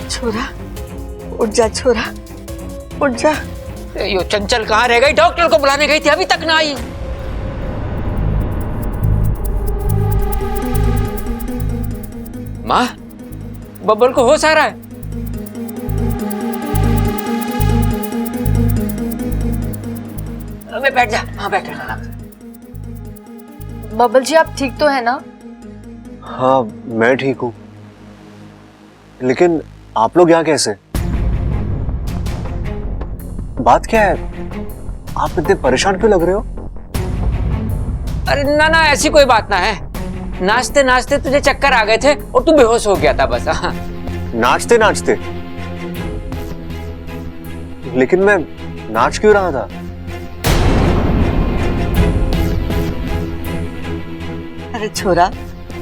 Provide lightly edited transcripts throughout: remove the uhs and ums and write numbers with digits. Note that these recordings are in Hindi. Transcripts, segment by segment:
छोरा, उठ जा छोरा, उठ जा। यो चंचल कहाँ रह गई? डॉक्टर को बुलाने गई थी, अभी तक ना आई। माँ, बब्बल को होश आ रहा है? बैठ जा, हाँ बैठ जा। बब्बल जी आप ठीक तो है ना? हाँ मैं ठीक हूँ, लेकिन आप लोग यहाँ कैसे? बात क्या है? आप इतने परेशान क्यों लग रहे हो? अरे ना ना, ऐसी कोई बात ना है। नाचते नाचते तुझे चक्कर आ गए थे और तू बेहोश हो गया था बस। हाँ। नाचते नाचते? लेकिन मैं नाच क्यों रहा था? अरे छोरा,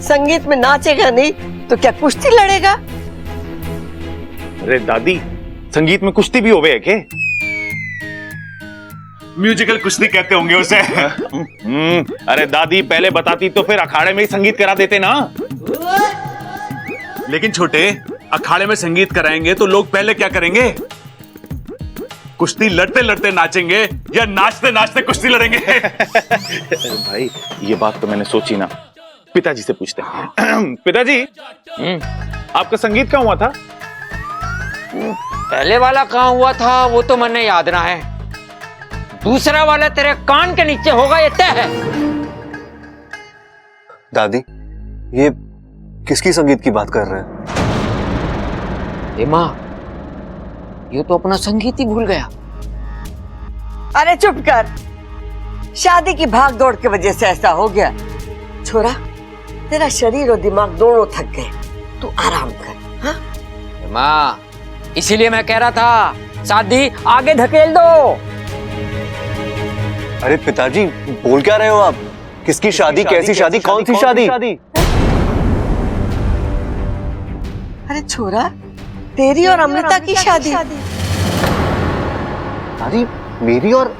संगीत में नाचेगा नहीं तो क्या कुश्ती लड़ेगा? अरे दादी, संगीत में कुश्ती भी होवे है के? म्यूजिकल कुश्ती कहते होंगे उसे। अरे दादी पहले बताती तो फिर अखाड़े में ही संगीत करा देते ना। लेकिन छोटे, अखाड़े में संगीत कराएंगे तो लोग पहले क्या करेंगे? कुश्ती लड़ते लड़ते नाचेंगे या नाचते नाचते कुश्ती लड़ेंगे? भाई ये बात तो मैंने सोची ना, पिताजी से पूछते हैं। पिताजी, आपका संगीत कहाँ हुआ था? पहले वाला कहाँ हुआ था वो तो मैंने याद ना है, दूसरा वाला तेरे कान के नीचे होगा, ये तय है। दादी, ये किसकी संगीत की बात कर रहे हैं? ए माँ, ये तो अपना संगीत ही भूल गया। अरे चुप कर, शादी की भाग दौड़ की वजह से ऐसा हो गया। छोरा, तेरा शरीर और दिमाग दोनों थक गए, तू आराम कर। हाँ? माँ, इसीलिए मैं कह रहा था शादी आगे धकेल दो। अरे पिताजी, बोल क्या रहे हो आप? किसकी शादी? कैसी शादी? कौन सी शादी? अरे छोरा, तेरी और अमृता की शादी। अरे मेरी और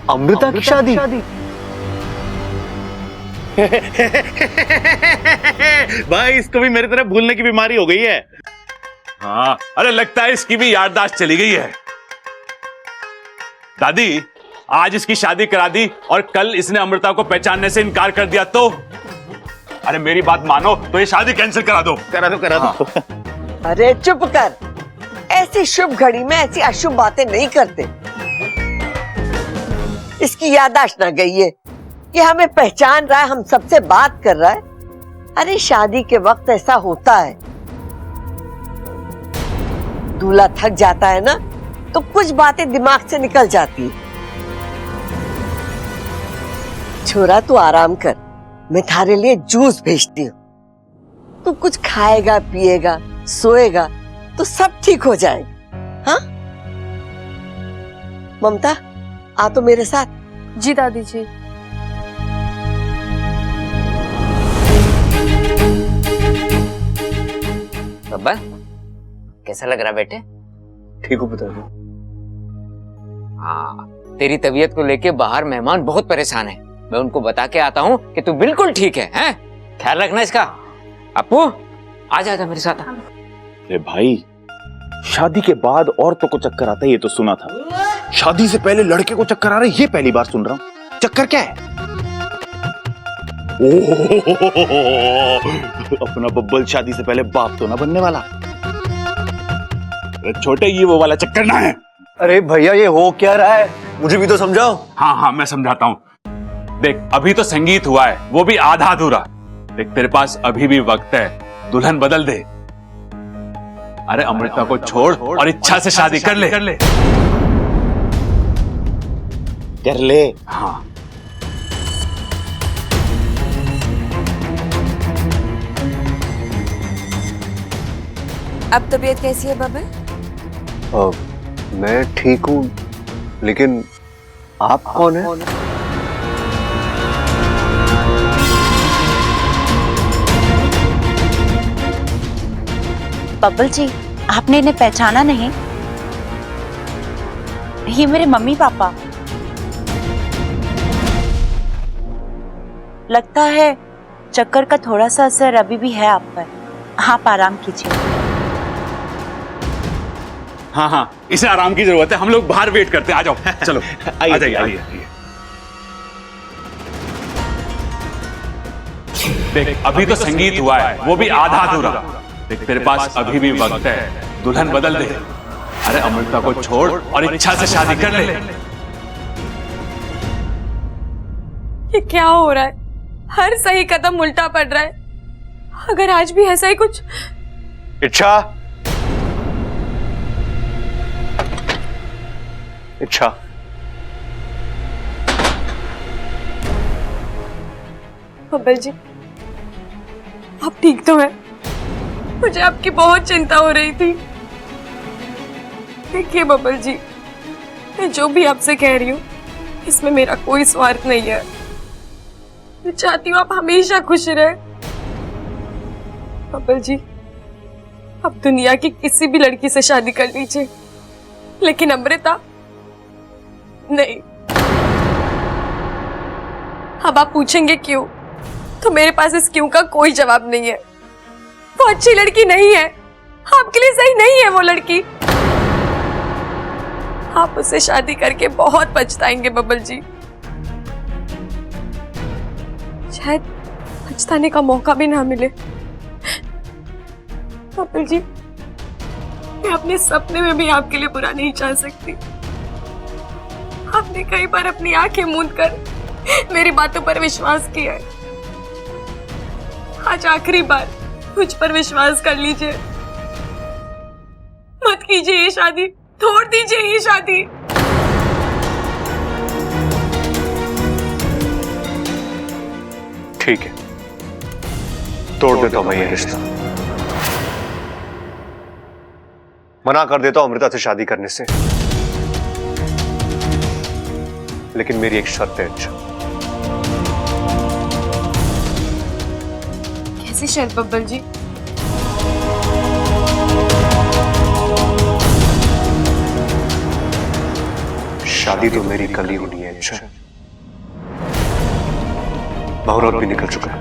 अमृता की शादी? भाई इसको भी मेरी तरह भूलने की बीमारी हो गई है। हाँ, अरे लगता है इसकी भी याददाश्त चली गई है। दादी, आज इसकी शादी करा दी और कल इसने अमृता को पहचानने से इनकार कर दिया तो? अरे मेरी बात मानो तो ये शादी कैंसिल करा दो। करा दो। हाँ। अरे चुप कर, ऐसी शुभ घड़ी में ऐसी अशुभ बातें नहीं करते। इसकी याददाश्त ना गई है, ये हमें पहचान रहा है, हम सबसे बात कर रहा है। अरे शादी के वक्त ऐसा होता है, दूल्हा थक जाता है ना तो कुछ बातें दिमाग से निकल जाती है। छोरा तू आराम कर, मैं थारे लिए जूस भेजती हूँ। तू कुछ खाएगा, पिएगा, सोएगा तो सब ठीक हो जाएगा। हाँ ममता, आ तो मेरे साथ। जी दादी जी। बब्बल, कैसा लग रहा बेटे? ठीक हूँ पिताजी। हाँ, तेरी तबीयत को लेके बाहर मेहमान बहुत परेशान है, मैं उनको बता के आता हूँ कि तू बिल्कुल ठीक है, हैं? ख्याल रखना इसका। अपू, आजा मेरे साथ। अरे भाई, शादी के बाद औरतों को चक्कर आता है ये तो सुना था, शादी से पहले लड़के को चक्कर आ रहा है ये पहली बार सुन रहा हूँ। चक्कर क्या है? अपना बब्बल शादी से पहले बाप तो ना बनने वाला। छोटे, ये वो वाला चक्कर ना है। अरे भैया, ये हो क्या रहा है? मुझे भी तो समझाओ। हाँ, मैं समझाता हूँ। देख, अभी तो संगीत हुआ है, वो भी आधा अधूरा। देख, तेरे पास अभी भी वक्त है, दुल्हन बदल दे। अरे अमृता को छोड़ और इच्छा से शादी कर ले। कर ले। हाँ। अब तबीयत कैसी है बब्बल? मैं ठीक हूँ, लेकिन आप कौन है? बब्बल जी, आपने इन्हें पहचाना नहीं? ये मेरे मम्मी पापा। लगता है चक्कर का थोड़ा सा असर अभी भी है आप पर। आप आराम कीजिए। हाँ हाँ, इसे आराम की जरूरत है, हम लोग बाहर वेट करते हैं, आ जाओ चलो। आइए, आ जाइए, आइए। आइए। देख अभी तो संगीत हुआ है, वो भी आधा अधूरा। देख तेरे पास अभी भी वक्त है, दुल्हन बदल दे। अरे अमृता को छोड़ और इच्छा से शादी कर ले। ये क्या हो रहा है? हर सही कदम उल्टा पड़ रहा है। अगर आज भी ऐसा ही कुछ। इच्छा, इच्छा, बब्बल जी, आप ठीक तो हैं? मुझे आपकी बहुत चिंता हो रही थी। देखिए बब्बल जी, मैं जो भी आपसे कह रही हूँ इसमें मेरा कोई स्वार्थ नहीं है। मैं चाहती हूँ आप हमेशा खुश रहे। बब्बल जी, आप दुनिया की किसी भी लड़की से शादी कर लीजिए, लेकिन अमृता नहीं। अब आप पूछेंगे क्यों, तो मेरे पास इस क्यों का कोई जवाब नहीं है। वो अच्छी लड़की नहीं है, आपके लिए सही नहीं है वो लड़की। आप उससे शादी करके बहुत पछताएंगे बब्बल जी। शायद पछताने का मौका भी ना मिले। बब्बल जी, मैं अपने सपने में भी आपके लिए बुरा नहीं चाह सकती। आपने कई बार अपनी आंखें मूंद कर मेरी बातों पर विश्वास किया है। आज आखिरी बार मुझ पर विश्वास कर लीजिए। मत कीजिए ये शादी, तोड़ दीजिए ये शादी। ठीक है, तोड़ देता हूं मैं ये रिश्ता। मना कर देता हूं अमृता से शादी करने से, लेकिन मेरी एक शर्त है। अच्छा, कैसी शर्त बब्बल जी? शादी तो मेरी कल ही होनी है। अच्छा, मुहूर्त भी निकल चुका है।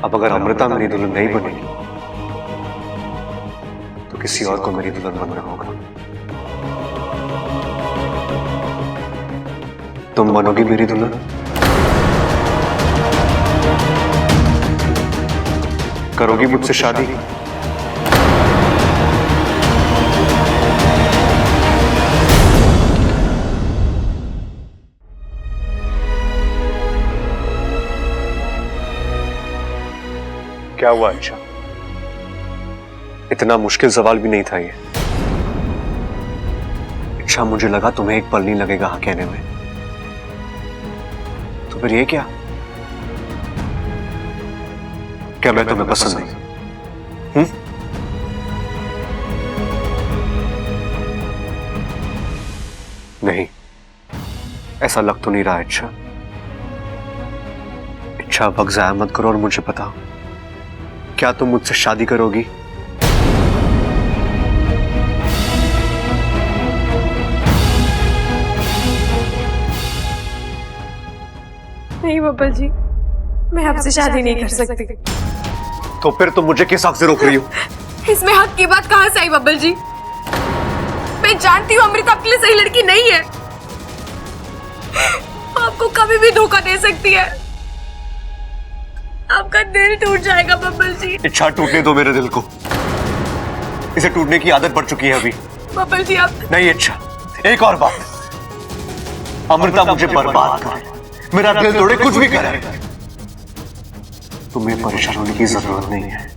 अब अगर अमृता मेरी दुल्हन नहीं बनेगी तो किसी और को मेरी दुल्हन बनना होगा। तुम बनोगी मेरी दुल्हन? करोगी मुझसे शादी? क्या हुआ? अच्छा, इतना मुश्किल सवाल भी नहीं था ये। अच्छा, मुझे लगा तुम्हें एक पल नहीं लगेगा हाँ कहने में, तो फिर ये क्या? क्या मैं तुम्हें पसंद नहीं? नहीं, ऐसा लग तो नहीं रहा। अच्छा, अच्छा वक्त जाया मत करो और मुझे बताओ, क्या तुम मुझसे शादी करोगी? नहीं बब्बल जी, मैं आपसे शादी नहीं कर सकती। तो फिर तुम मुझे किस हक से रोक रही हो? इसमें हक की बात कहां से आई बब्बल जी? मैं जानती हूँ अमृता आपके लिए सही लड़की नहीं है। आपको कभी भी धोखा दे सकती है। आपका दिल टूट जाएगा बब्बल जी। इच्छा, टूटने दो मेरे दिल को। इसे टूटने की आदत पड़ चुकी है अभी। बब्बल जी आप नहीं इच्छा, एक और बात, अमृता मुझे बर्बाद करे, मेरा दिल तोड़े, कुछ भी करे, तुम्हें परेशान होने की जरूरत नहीं है।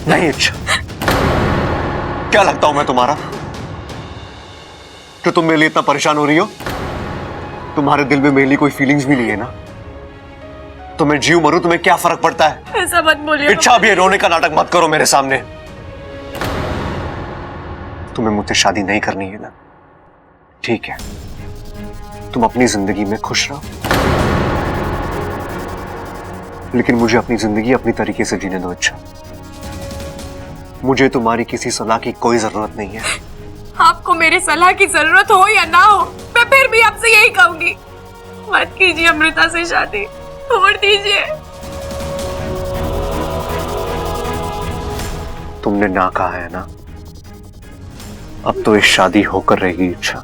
नहीं इच्छा, क्या लगता हूं मैं तुम्हारा तो तुम मेरे लिए इतना परेशान हो रही हो? तुम्हारे दिल में मेरे लिए कोई फीलिंग्स भी नहीं है ना? तो मैं जीव मरूं, तुम्हें क्या फर्क पड़ता है? ऐसा मत बोलिए। इच्छा, अब ये रोने का नाटक मत करो मेरे सामने। तुम्हें मुझसे शादी नहीं करनी है ना? ठीक है, तुम अपनी जिंदगी में खुश रहो, लेकिन मुझे अपनी जिंदगी अपनी तरीके से जीने दो। अच्छा, मुझे तुम्हारी किसी सलाह की कोई जरूरत नहीं है। आपको मेरी सलाह की जरूरत हो या ना हो, मैं फिर भी आपसे यही कहूंगी, मत कीजिए अमृता से शादी, छोड़ दीजिए। तुमने ना कहा है ना, अब तो ये शादी होकर रहेगी इच्छा।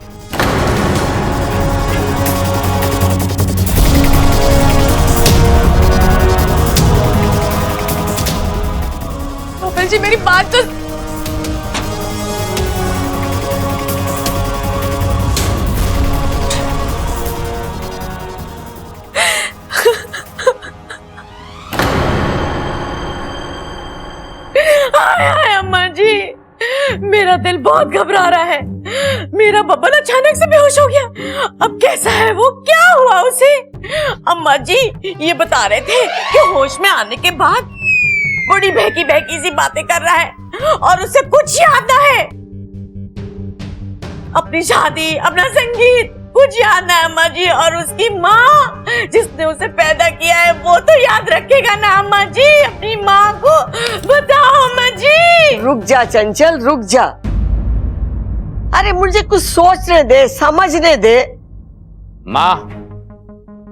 कपिल जी मेरी बात तो हाय अम्मा जी, मेरा दिल बहुत घबरा रहा है। मेरा बब्बन अचानक से बेहोश हो गया। अब कैसा है वो, क्या हुआ उसे? अम्मा जी ये बता रहे थे कि होश में आने के बाद बड़ी बहकी बहकी सी बातें कर रहा है और उसे कुछ याद ना है। अपनी शादी, अपना संगीत कुछ याद ना है अम्मा जी। और उसकी माँ जिसने उसे पैदा किया है वो तो याद रखेगा ना अम्मा जी। अपनी माँ को बताओ अम्मा जी। रुक जा चंचल, रुक जा। अरे मुझे कुछ सोचने दे, समझने दे। माँ,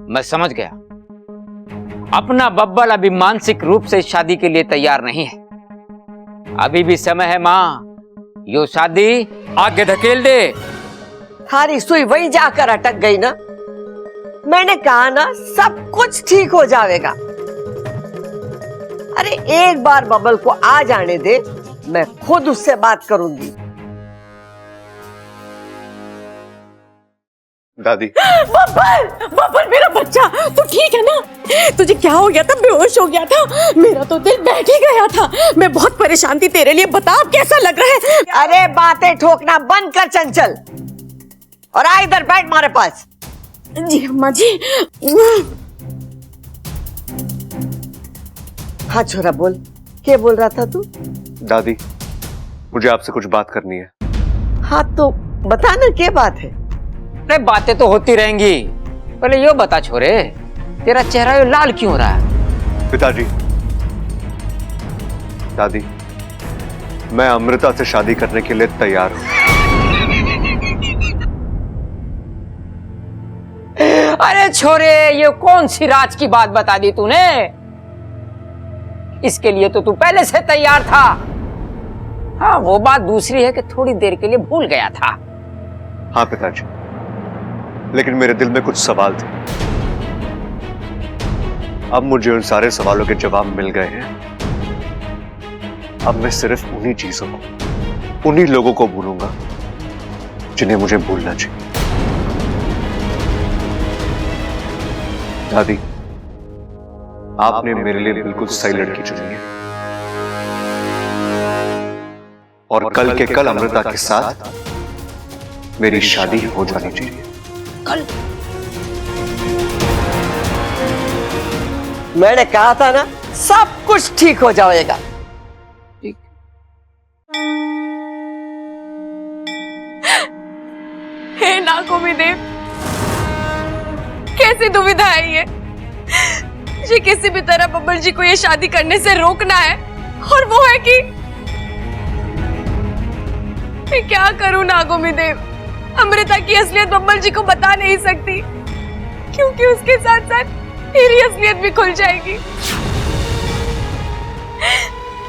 मैं समझ गया। अपना बब्बल अभी मानसिक रूप से शादी के लिए तैयार नहीं है। अभी भी समय है माँ, यो शादी आगे धकेल दे। थारी सुई वही जाकर अटक गई ना। मैंने कहा ना सब कुछ ठीक हो जाएगा। अरे एक बार बबल को आ जाने दे, मैं खुद उससे बात करूंगी। दादी। बब्बल, बब्बल मेरा बच्चा, तू ठीक है ना? तुझे क्या हो गया था? बेहोश हो गया था? मेरा तो दिल बैठ ही गया था। मैं बहुत परेशान थी तेरे लिए। बता अब कैसा लग रहा है? अरे बातें ठोकना बंद कर चंचल और आ इधर बैठ हमारे पास। जी अम्मा जी। हाँ छोरा बोल, क्या बोल रहा था तू? दादी मुझे आपसे कुछ बात करनी है। हाँ तो बता ना क्या बात है। अरे बातें तो होती रहेंगी, पहले यो बता छोरे, तेरा चेहरा यो लाल क्यों हो रहा है? पिताजी, दादी मैं अमृता से शादी करने के लिए तैयार हूं। अरे छोरे, ये कौन सी राज की बात बता दी तूने? इसके लिए तो तू पहले से तैयार था। हाँ वो बात दूसरी है कि थोड़ी देर के लिए भूल गया था। हाँ पिताजी, लेकिन मेरे दिल में कुछ सवाल थे। अब मुझे उन सारे सवालों के जवाब मिल गए हैं। अब मैं सिर्फ उन्हीं चीजों को, उन्हीं लोगों को भूलूंगा जिन्हें मुझे भूलना चाहिए। दादी आपने मेरे लिए बिल्कुल सही लड़की चुनी है और कल के कल अमृता के साथ मेरी शादी हो जानी चाहिए। कल? मैंने कहा था ना सब कुछ ठीक हो जाएगा। ठीक। हे नागोमी देव, कैसी दुविधा है ये? मुझे किसी भी तरह बब्बल जी को ये शादी करने से रोकना है और वो है कि मैं क्या करूं नागोमी देव? अमृता की असलियत बब्बल जी को बता नहीं सकती क्योंकि उसके साथ साथ मेरी असलियत भी खुल जाएगी।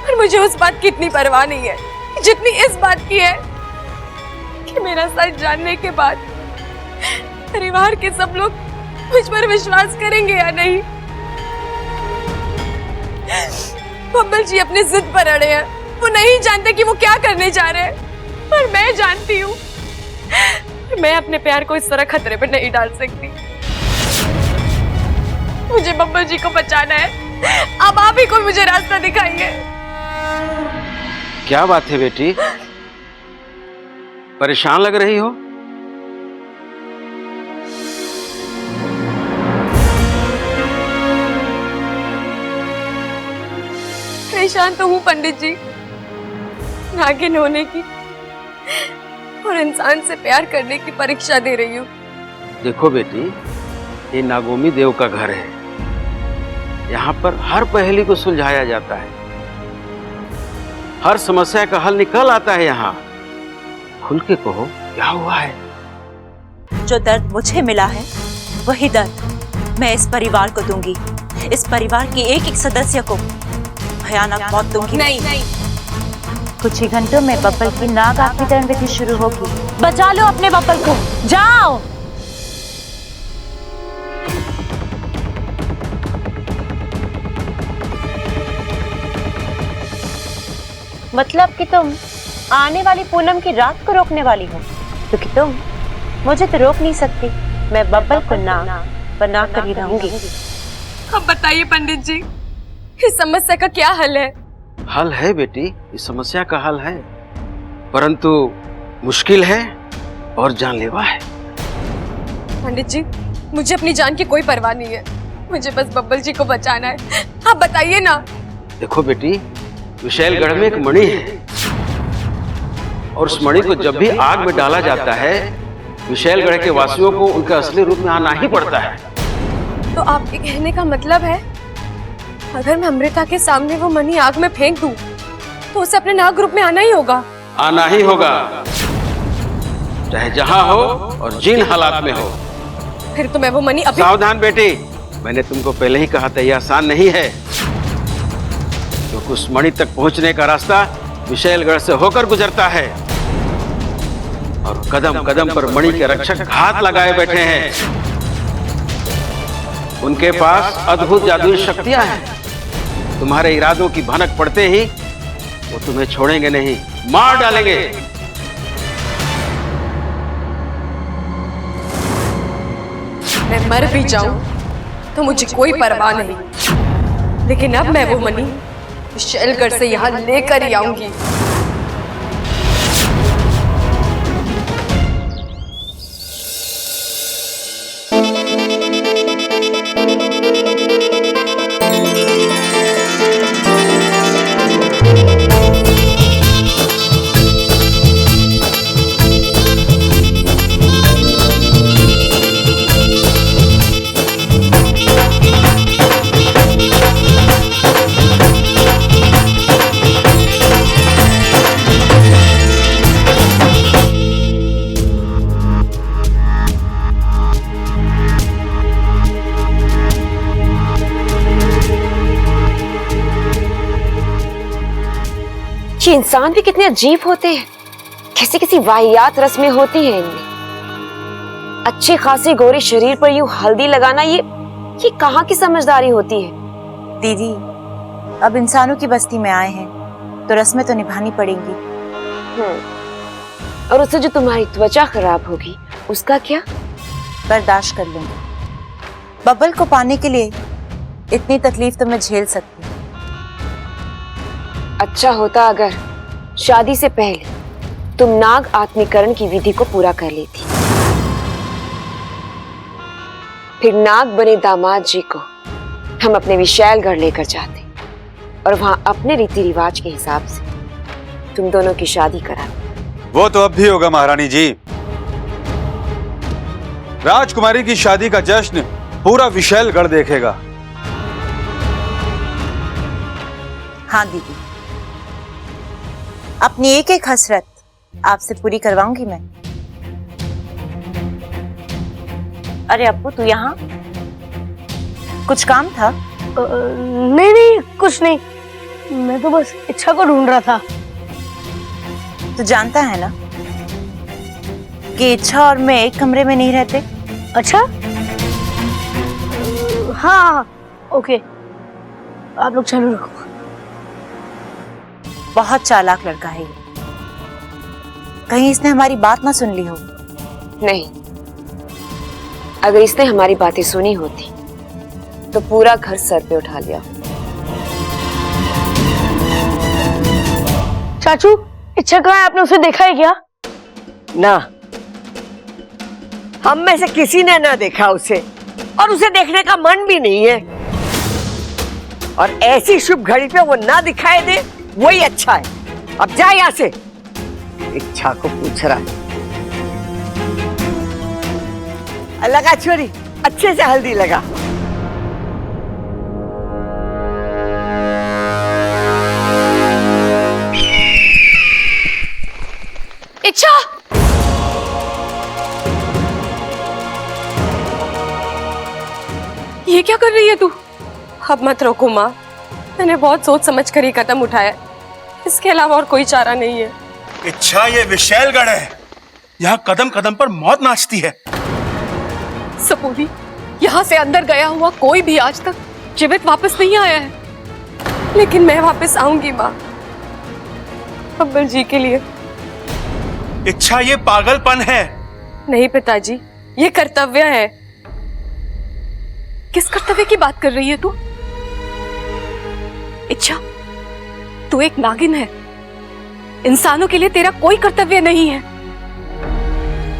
पर मुझे उस बात की इतनी परवाह नहीं है जितनी इस बात की है कि मेरा सच जानने के बाद परिवार के सब लोग मुझ पर विश्वास करेंगे या नहीं। बब्बल जी अपनी जिद पर अड़े हैं। वो नहीं जानते कि वो क्या करने जा रहे हैं, पर मैं जानती हूँ। मैं अपने प्यार को इस तरह खतरे पर नहीं डाल सकती। मुझे बब्बल जी को बचाना है। अब आप ही कोई मुझे रास्ता दिखाइए। क्या बात है बेटी, परेशान लग रही हो? परेशान तो हूँ पंडित जी, नागिन होने की और इंसान से प्यार करने की परीक्षा दे रही हूँ। देखो बेटी, ये नागोमी देव का घर है। यहाँ पर हर पहेली को सुलझाया जाता है, हर समस्या का हल निकल आता है। यहाँ खुल के कहो क्या हुआ है। जो दर्द मुझे मिला है वही दर्द मैं इस परिवार को दूंगी। इस परिवार के एक एक सदस्य को भयानक मौत दूंगी। नहीं, कुछ ही घंटों में बब्बल की नाग आत्मीकरण विधि शुरू होगी। बचा लो अपने बब्बल को, जाओ। मतलब कि तुम आने वाली पूनम की रात को रोकने वाली हो, क्योंकि तुम मुझे तो रोक नहीं सकती। मैं बब्बल को नाग बना कर ही रहूंगी। अब बताइए पंडित जी, इस समस्या का क्या हल है? हल है बेटी, इस समस्या का हल है, परंतु मुश्किल है और जानलेवा है। पंडित जी, मुझे अपनी जान की कोई परवाह नहीं है, मुझे बस बब्बल जी को बचाना है। आप बताइए ना। देखो बेटी, विशैलगढ़ में एक मणि है और उस मणि को जब भी आग में डाला जाता है, विशैलगढ़ के वासियों को उनका असली रूप में आना ही पड़ता है। तो आपके कहने का मतलब है, अगर मैं अमृता के सामने वो मणि आग में फेंक दूं, तो उसे अपने नाग रूप में आना ही होगा? आना ही होगा, चाहे जहां हो और जिन हालात में हो। फिर तो मैं वो मणि अभी... सावधान बेटी, मैंने तुमको पहले ही कहा था यह आसान नहीं है, क्योंकि उस मणि तक पहुंचने का रास्ता विशैलगढ़ से होकर गुजरता है और कदम कदम पर मणि के रक्षक हाथ लगाए बैठे हैं। उनके पास अद्भुत जादुई शक्तियां हैं। तुम्हारे इरादों की भनक पड़ते ही वो तुम्हें छोड़ेंगे नहीं, मार डालेंगे। मैं मर भी जाऊं तो मुझे कोई परवाह नहीं, लेकिन अब मैं वो मणि विशैलगढ़ से यहाँ लेकर ही आऊंगी। ये इंसान भी कितने अजीब होते हैं, कैसी कैसी वाहियात रस्में होती हैं इनमें। अच्छी खासी गोरी शरीर पर यूं हल्दी लगाना, ये कहाँ की समझदारी होती है? दीदी, अब इंसानों की बस्ती में आए हैं तो रस्में तो निभानी पड़ेंगी। और उससे जो तुम्हारी त्वचा खराब होगी उसका क्या? बर्दाश्त कर लूंगी। बब्बल को पाने के लिए इतनी तकलीफ तो मैं झेल सकती हूँ। अच्छा होता अगर शादी से पहले तुम नाग आत्मीकरण की विधि को पूरा कर लेती, फिर नाग बने दामाद जी को हम अपने विशैलगढ़ लेकर जाते और वहां अपने रीति रिवाज के हिसाब से तुम दोनों की शादी करा। वो तो अब भी होगा महारानी जी। राजकुमारी की शादी का जश्न पूरा विशैलगढ़ देखेगा। हाँ दीदी, अपनी एक एक हसरत आपसे पूरी करवाऊंगी मैं। अरे अप्पू, तू यहाँ? कुछ काम था? नहीं नहीं, कुछ नहीं, मैं तो बस इच्छा को ढूंढ रहा था। तू जानता है ना कि इच्छा और मैं एक कमरे में नहीं रहते? अच्छा, हाँ ओके, आप लोग चालू रखो। बहुत चालाक लड़का है ये, कहीं इसने हमारी बात ना सुन ली हो। नहीं, अगर इसने हमारी बातें सुनी होती तो पूरा घर सर पे उठा लिया। चाचू, इच्छा कहाँ है? आपने उसे देखा है क्या? ना, हम में से किसी ने ना देखा उसे, और उसे देखने का मन भी नहीं है। और ऐसी शुभ घड़ी पे वो ना दिखाई दे, वही अच्छा है। अब जा यहाँ से। इच्छा को पूछ रहा है। लगा छोरी, अच्छे से हल्दी लगा। इच्छा, ये क्या कर रही है तू? अब मत रोको माँ, मैंने बहुत सोच समझ कर ये कदम उठाया। इसके अलावा और कोई चारा नहीं है। इच्छा, ये विशैलगढ़ है, यहाँ कदम कदम पर मौत नाचती है। सपूरी, यहाँ से अंदर गया हुआ कोई भी आज तक जीवित वापस नहीं आया है, लेकिन मैं वापस आऊंगी माँ, बब्बर जी के लिए। इच्छा, ये पागलपन है। नहीं पिताजी, ये कर्तव्य है। किस कर्तव्य की बात कर रही है तू? इच्छा, तू एक नागिन है, इंसानों के लिए तेरा कोई कर्तव्य नहीं है।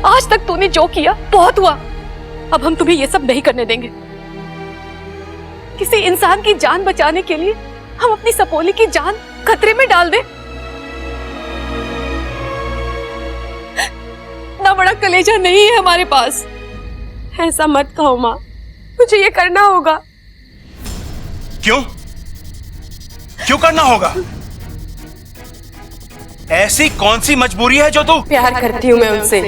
आज तक तूने जो किया बहुत हुआ, अब हम तुम्हें ये सब नहीं करने देंगे। किसी इंसान की जान बचाने के लिए हम अपनी सपोली की जान खतरे में डाल दें? इतना बड़ा कलेजा नहीं है हमारे पास। ऐसा मत कहो माँ, मुझे ये करना होगा। क्यों? क्यों करना होगा? ऐसी कौन सी मजबूरी है जो तू? प्यार करती हूँ मैं उनसे।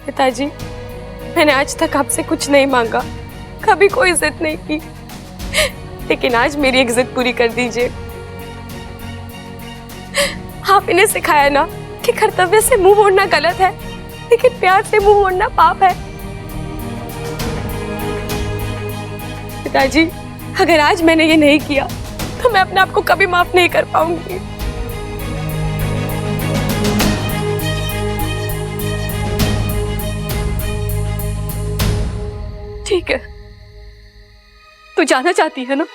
पिताजी, मैंने आज तक आपसे कुछ नहीं मांगा, कभी कोई जिद नहीं की, लेकिन आज मेरी एक जिद पूरी कर दीजिए। आप इन्हें सिखाया ना कि कर्तव्य से मुंह मोड़ना गलत है, लेकिन प्यार से मुंह मोड़ना पाप है। पिताजी, अगर आज मैंने ये नहीं किया तो मैं अपने आप को कभी माफ नहीं कर पाऊंगी। ठीक है, तू जाना चाहती है ना,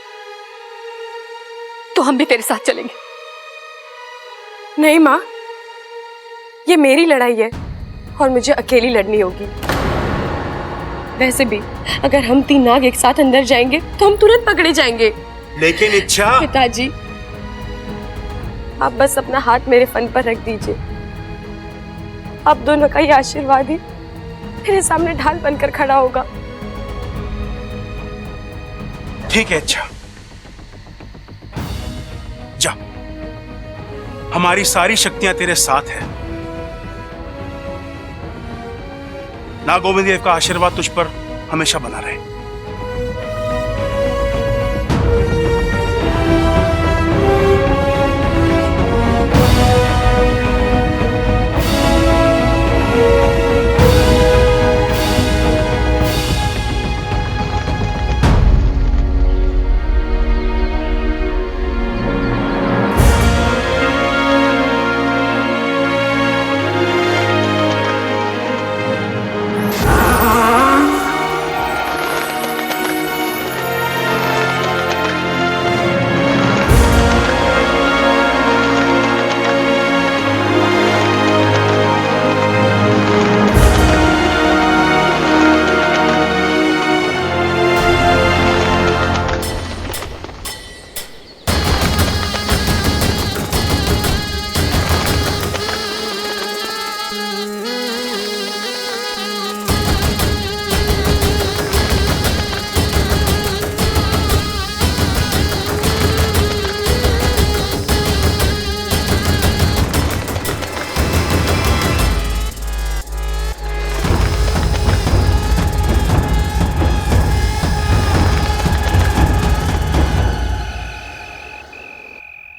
तो हम भी तेरे साथ चलेंगे। नहीं माँ, ये मेरी लड़ाई है और मुझे अकेली लड़नी होगी। वैसे भी अगर हम तीन नाग एक साथ अंदर जाएंगे तो हम तुरंत पकड़े जाएंगे। लेकिन इच्छा। पिताजी, आप बस अपना हाथ मेरे फन पर रख दीजिए। आप दोनों का ये आशीर्वाद ही मेरे सामने ढाल बनकर खड़ा होगा। ठीक है इच्छा, जा, हमारी सारी शक्तियां तेरे साथ है। नागोविंद देव का आशीर्वाद तुझ पर हमेशा बना रहे।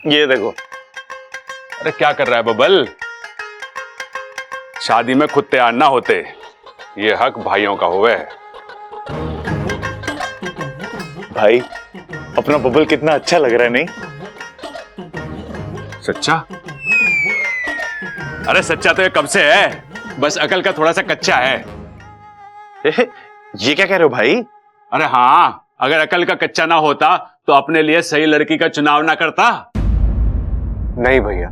ये देखो। अरे क्या कर रहा है बबल? शादी में खुद तैयार ना होते, ये हक भाइयों का हुआ है। भाई, अपना बबल कितना अच्छा लग रहा है, नहीं? सच्चा? अरे सच्चा तो ये कब से है, बस अकल का थोड़ा सा कच्चा है। ये क्या कह रहे हो भाई? अरे हाँ, अगर अकल का कच्चा ना होता तो अपने लिए सही लड़की का चुनाव ना करता। नहीं भैया,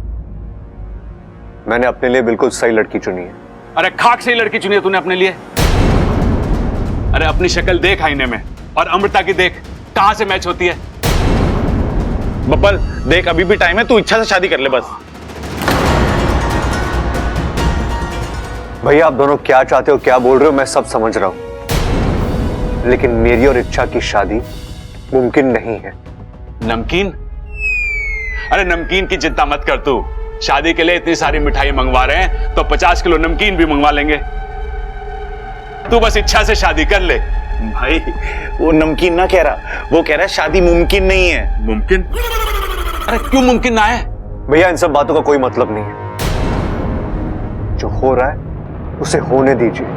मैंने अपने लिए बिल्कुल सही लड़की चुनी है। अरे खाक सही लड़की चुनी है तूने अपने लिए? अरे अपनी शक्ल देख आईने में और अमृता की देख, कहां से मैच होती है? बब्बल देख, अभी भी टाइम है, तू इच्छा से शादी कर ले बस। भैया आप दोनों क्या चाहते हो, क्या बोल रहे हो, मैं सब समझ रहा हूं, लेकिन मेरी और इच्छा की शादी मुमकिन नहीं है। नमकीन? अरे नमकीन की चिंता मत कर तू, शादी के लिए इतनी सारी मिठाई मंगवा रहे हैं तो 50 किलो नमकीन भी मंगवा लेंगे। तू बस इच्छा से शादी कर ले। भाई वो नमकीन ना कह रहा, वो कह रहा है शादी मुमकिन नहीं है। मुमकिन? अरे क्यों मुमकिन ना है? भैया इन सब बातों का कोई मतलब नहीं है। जो हो रहा है उसे होने दीजिए।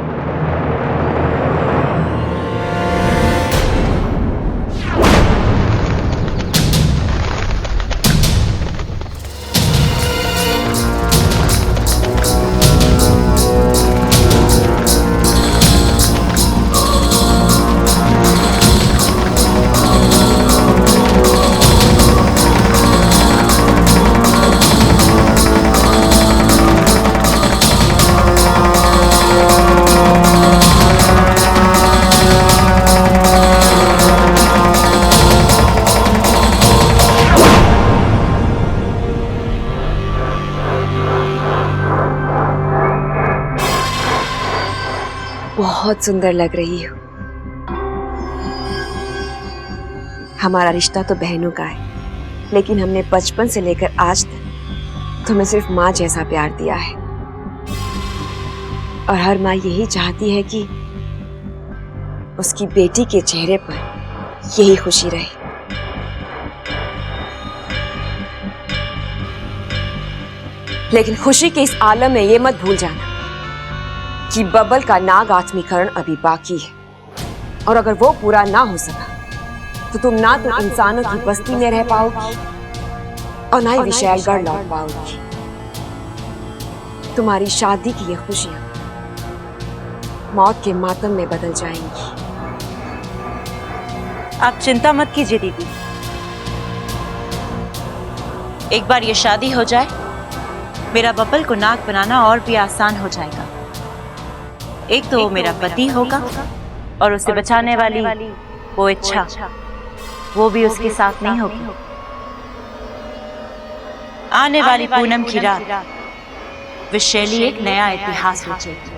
बहुत सुंदर लग रही हो। हमारा रिश्ता तो बहनों का है, लेकिन हमने बचपन से लेकर आज तक तुम्हें सिर्फ माँ जैसा प्यार दिया है। और हर माँ यही चाहती है कि उसकी बेटी के चेहरे पर यही खुशी रहे। लेकिन खुशी के इस आलम में ये मत भूल जाना कि बबल का नाग आत्मीकरण अभी बाकी है, और अगर वो पूरा ना हो सका तो तुम ना तो इंसानों की बस्ती में रह पाओगी और ना ही विशालगढ़ लौट पाओगी। तुम्हारी शादी की ये खुशियां मौत के मातम में बदल जाएंगी। आप चिंता मत कीजिए दीदी, एक बार ये शादी हो जाए, मेरा बबल को नाग बनाना और भी आसान हो जाएगा। एक तो वो मेरा पति होगा और उसे बचाने वाली वो इच्छा, वो भी उसके साथ नहीं होगी। आने वाली पूनम की रात विशैली एक नया इतिहास रचेगी।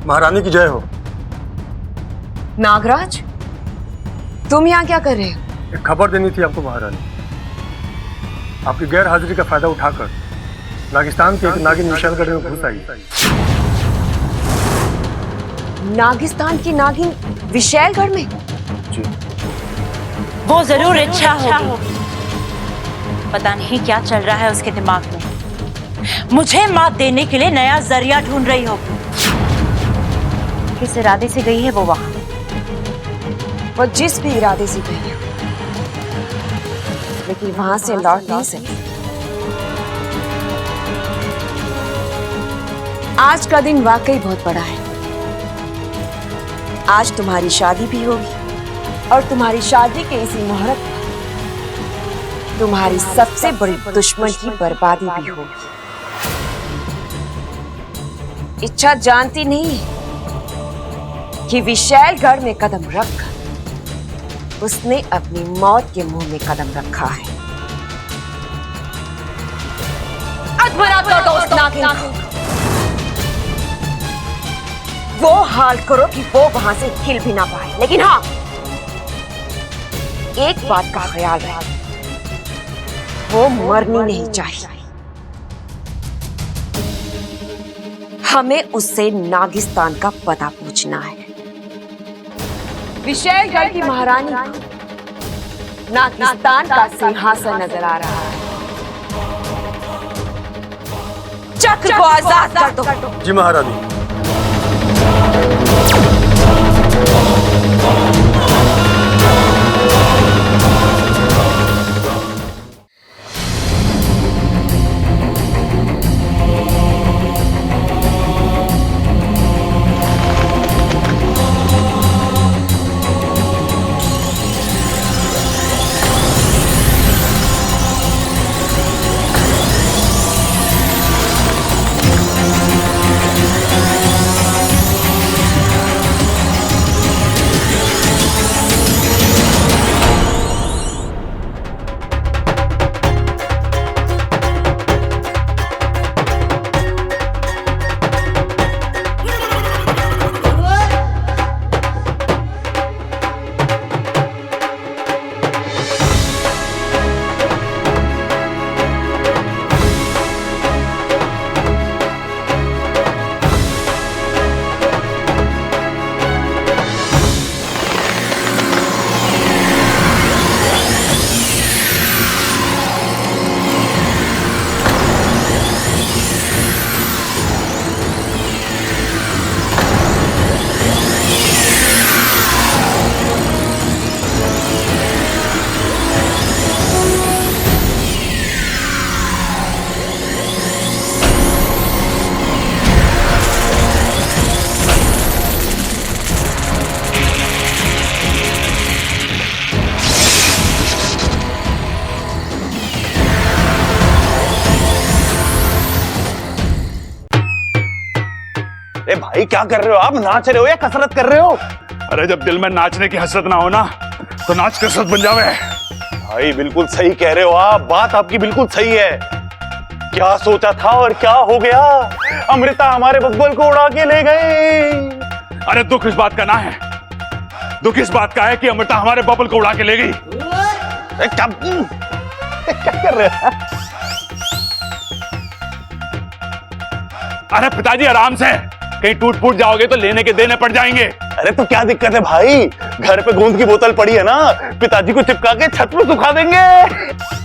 महारानी की जय हो। नागराज, तुम यहाँ क्या कर रहे हो? एक खबर देनी थी आपको महारानी। आपकी गैर हाजिरी का फायदा उठाकर नागिस्तान के एक नागिन विशालगढ़ में घुस आई। नागिस्तान की नागिन विशालगढ़ में? जी। वो जरूर इच्छा होगी, पता नहीं क्या चल रहा है उसके दिमाग में। मुझे मात देने के लिए नया जरिया ढूंढ रही होगी। किस इरादे से गई है वो वहां? वो जिस भी इरादे से गई हो, लेकिन वहां से लौट नहीं सकी। आज का दिन वाकई बहुत बड़ा है। आज तुम्हारी शादी भी होगी और तुम्हारी शादी के इसी मुहूर्त पर तुम्हारी सबसे बड़ी दुश्मन की बर्बादी भी होगी। इच्छा जानती नहीं कि विशालगढ़ में कदम रखकर उसने अपनी मौत के मुंह में कदम रखा है। अधमरा दो उस नागिन को। वो हाल करो कि वो वहां से हिल भी ना पाए। लेकिन हाँ, एक बात का ख्याल रहे, वो मरनी नहीं चाहिए। हमें उससे नागिस्तान का पता पूछना है। विशालगढ़ की महारानी नागिस्तान का सिंहासन नजर आ रहा है। चक्र को आजाद कर दो। जी महारानी। भाई क्या कर रहे हो आप? नाच रहे हो या कसरत कर रहे हो? अरे जब दिल में नाचने की हसरत ना हो ना तो नाच कसरत बन जावे। भाई बिल्कुल सही कह रहे हो आप, बात आपकी बिल्कुल सही है। क्या सोचा था और क्या हो गया? अमृता हमारे बब्बल को उड़ा के ले गए। अरे दुख इस बात का ना है, दुख इस बात का है कि अमृता हमारे बबल को उड़ा के ले गई। क्या कर रहे हो? अरे पिताजी आराम से, कहीं टूट फूट जाओगे तो लेने के देने पड़ जाएंगे। अरे तो क्या दिक्कत है भाई, घर पे गोंद की बोतल पड़ी है ना, पिताजी को चिपका के छत पर सुखा देंगे।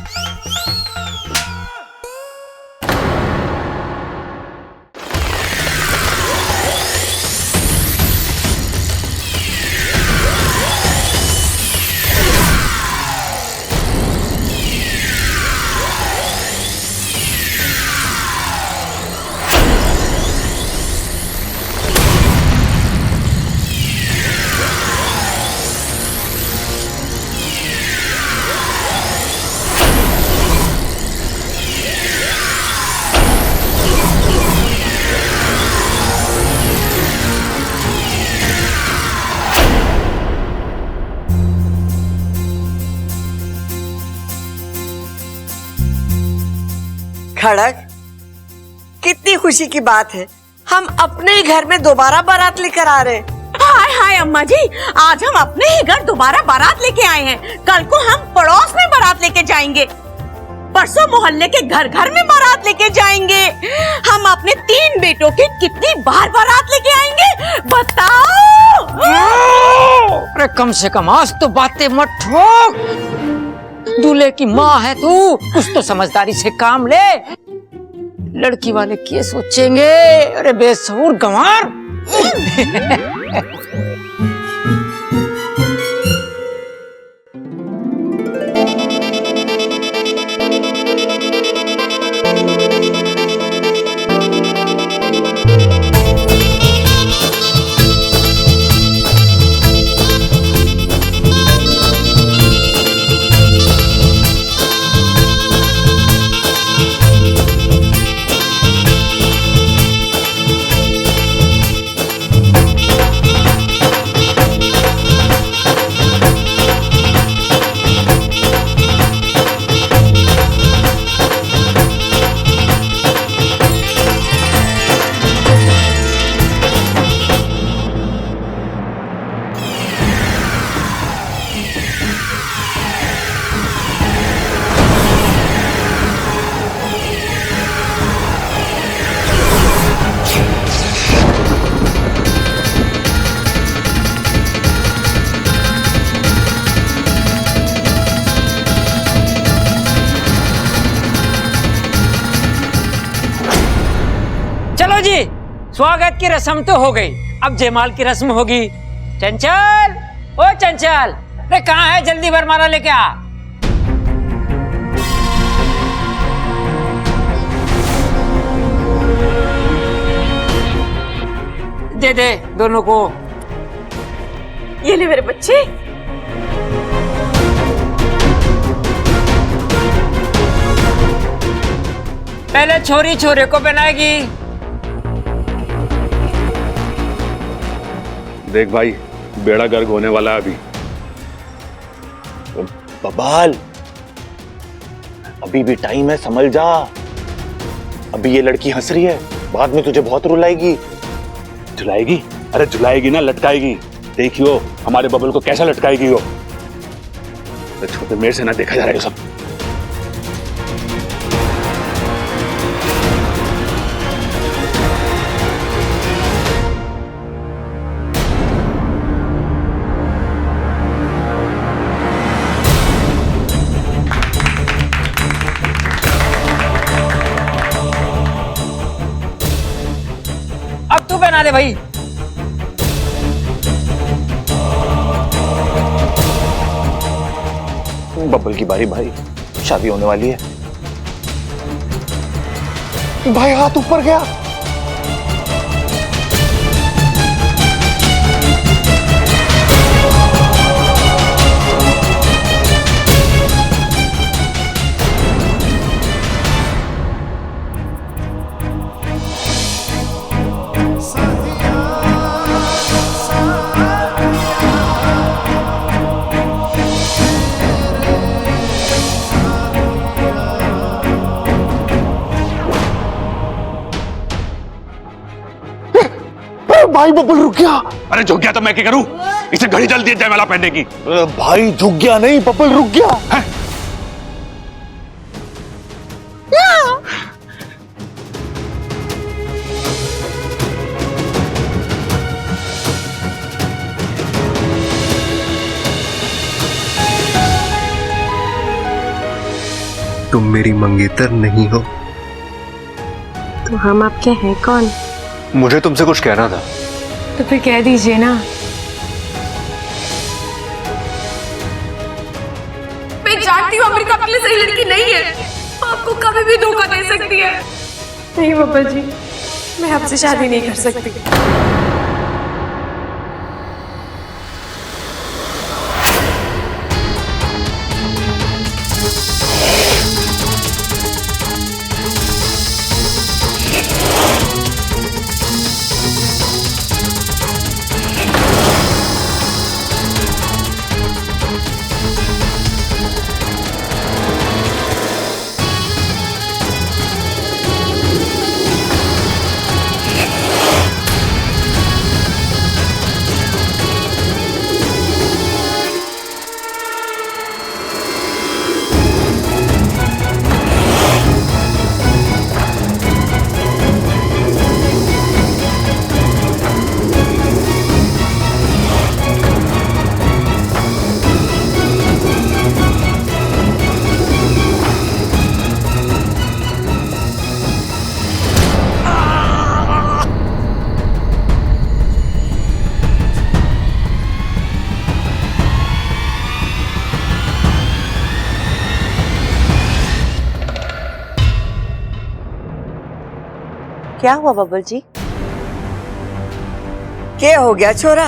खड़क, कितनी खुशी की बात है, हम अपने ही घर में दोबारा बारात लेकर आ रहे हैं। हाय हाय अम्मा जी, आज हम अपने ही घर दोबारा बारात लेके आए हैं। कल को हम पड़ोस में बारात लेके जाएंगे, परसों मोहल्ले के घर घर में बारात लेके जाएंगे। हम अपने 3 बेटों की कितनी बार बारात लेके आएंगे बताओ। अरे कम से कम आज तो बातें मत ठोक। दूल्हे की माँ है तू, कुछ तो समझदारी से काम ले। लड़की वाले क्या सोचेंगे? अरे बेसहुर गंवार। चलो जी, स्वागत की रस्म तो हो गई, अब जयमाल की रस्म होगी। चंचल, ओ चंचल, अरे कहाँ है? जल्दी वरमाला लेके आ। दे दे दोनों को। ये ले मेरे बच्चे। पहले छोरी छोरे को पहनाएगी। देख भाई, बेड़ा गर्क होने वाला है अभी। बबाल, अभी भी टाइम है, संभल जा। अभी ये लड़की हंस रही है, बाद में तुझे बहुत रुलाएगी। झुलाएगी? अरे झुलाएगी ना, लटकाएगी। देखियो हमारे बबल को कैसा लटकाएगी वो। तो छोटे मेरे से ना देखा जा रहा है सब। अब तू पहना दे भाई। बब्बल की बारी भाई, शादी होने वाली है। भाई हाथ ऊपर गया। साथिया भाई बब्बल रुक गया। अरे झुक गया तो मैं क्या करूं? इसे घड़ी जल्दी है जयमाला पहनने की। भाई झुक गया नहीं, बब्बल रुक गया है। तुम मेरी मंगेतर नहीं हो। तो हम आपके हैं कौन? मुझे तुमसे कुछ कहना था। तो फिर कह दीजिए ना। मैं जानती हूँ अमृता आपके लिए सही लड़की नहीं है, आपको कभी भी धोखा दे सकती है। नहीं बब्बा जी, मैं आपसे शादी नहीं कर सकती। क्या हुआ बब्बल जी? क्या हो गया छोरा?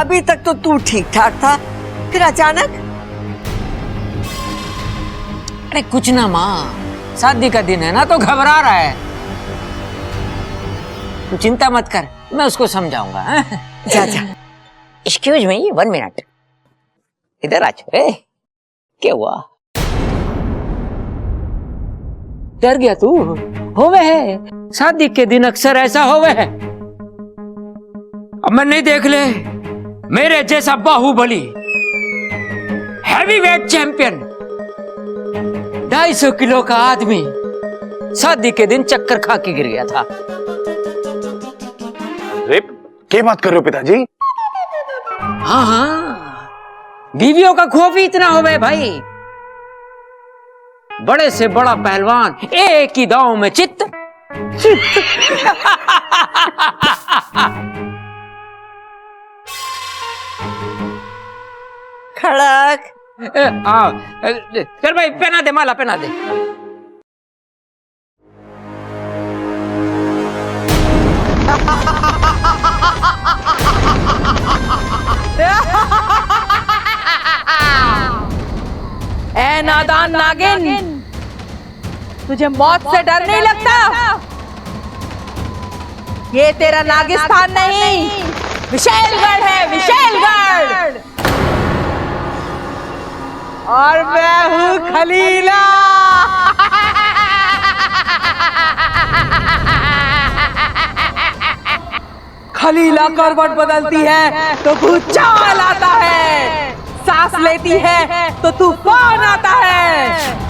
अभी तक तो तू ठीक ठाक था, फिर अचानक? अरे कुछ ना माँ, शादी का दिन है ना तो घबरा रहा है। तू चिंता मत कर, मैं उसको समझाऊंगा। जा जा। एक्सक्यूज मी 1 मिनट, इधर आ छोरे। क्या हुआ? डर गया तू? होवे है, शादी के दिन अक्सर ऐसा होवे है। अब मैं नहीं देख ले, मेरे जैसा बाहुबली हैवीवेट चैंपियन 250 किलो का आदमी शादी के दिन चक्कर खा के गिर गया था। अरे क्या बात कर रहे हो पिताजी? हाँ हाँ, बीवियों का खौफ ही इतना हो गया भाई। बड़े से बड़ा पहलवान एक ही दांव में चित्त। खड़क। चल भाई पहना दे, माला पहना दे। ए नादान नागिन, तुझे मौत से डर नहीं लगता? ये तेरा नागिस्तान नहीं, विशेलगढ़ है, विशेलगढ़। और मैं हूँ खलीला। खलीला करवट बदलती है तो भूचाल आता है, सांस लेती है तो तूफान आता है।